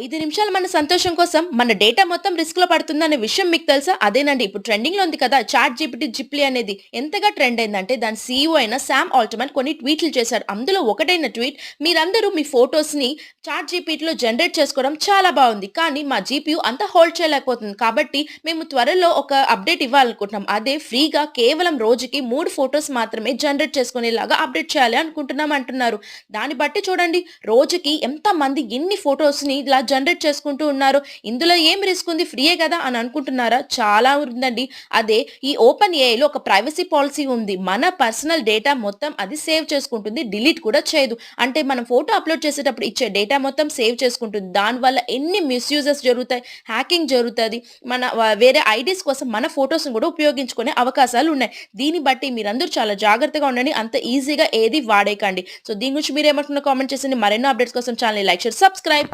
5 నిమిషాలు మన సంతోషం కోసం మన డేటా మొత్తం రిస్క్‌లో పడుతుందనే విషయం మీకు తెలుసా? అదేనండి ఇప్పుడు ట్రెండింగ్‌లో ఉంది కదా! చాట్ జీపీటీ, జిప్లీ అనేది ఎంతగా ట్రెండ్ అయిందంటే దాని సీఈఓ అయిన సామ్ ఆల్ట్‌మన్ కొన్ని ట్వీట్లు చేశారు. అందులో ఒకటైన ట్వీట్ మీరందరూ మీ ఫోటోస్‌ని చాట్ జీపీటీలో జనరేట్ చేసుకోవడం చాలా బావుంది. కానీ మా జీపీయూ అంత హోల్డ్ చేయలేకపోతుంది. కాబట్టి మేము త్వరలో ఒక అప్డేట్ ఇవ్వాలనుకుంటున్నాం. అదే ఫ్రీగా కేవలం రోజుకి 3 ఫోటోస్ మాత్రమే జనరేట్ చేసుకునేలాగా అప్డేట్ చేయాలి అనుకుంటున్నాం అంటున్నారు. దాన్ని బట్టి చూడండి రోజుకి ఎంతమంది ఎన్ని ఫోటోస్‌ని ఇలా జనరేట్ చేసుకుంటూ ఉన్నారు. ఇందులో ఏం రిస్క్ ఉంది ఫ్రీయే కదా అని అనుకుంటున్నారా? చాలా ఉందండి. అదే ఈ ఓపెన్ ఏఐలో ఒక ప్రైవసీ పాలిసీ ఉంది. మన పర్సనల్ డేటా మొత్తం అది సేవ్ చేసుకుంటుంది. డిలీట్ కూడా చేయదు. అంటే మనం ఫోటో అప్‌లోడ్ చేసేటప్పుడు ఇచ్చే డేటా మొత్తం సేవ్ చేసుకుంటుంది. దానివల్ల ఎన్ని మిస్‌యూజెస్ జరుగుతాయి, హ్యాకింగ్ జరుగుతది. మన వేరే ఐడీస్ కోసం మన ఫోటోస్‌ని కూడా ఉపయోగించుకునే అవకాశాలున్నాయి. దీన్ని బట్టి మీరందరూ చాలా జాగ్రత్తగా ఉండండి. అంత ఈజీగా ఏది వాడేయకండి. సో, దీని గురించి మీరేమంటున్నారో కామెంట్ చేసేయండి. మరెన్నో అప్డేట్స్ కోసం ఛానెల్‌ని లైక్, షేర్, సబ్స్క్రైబ్.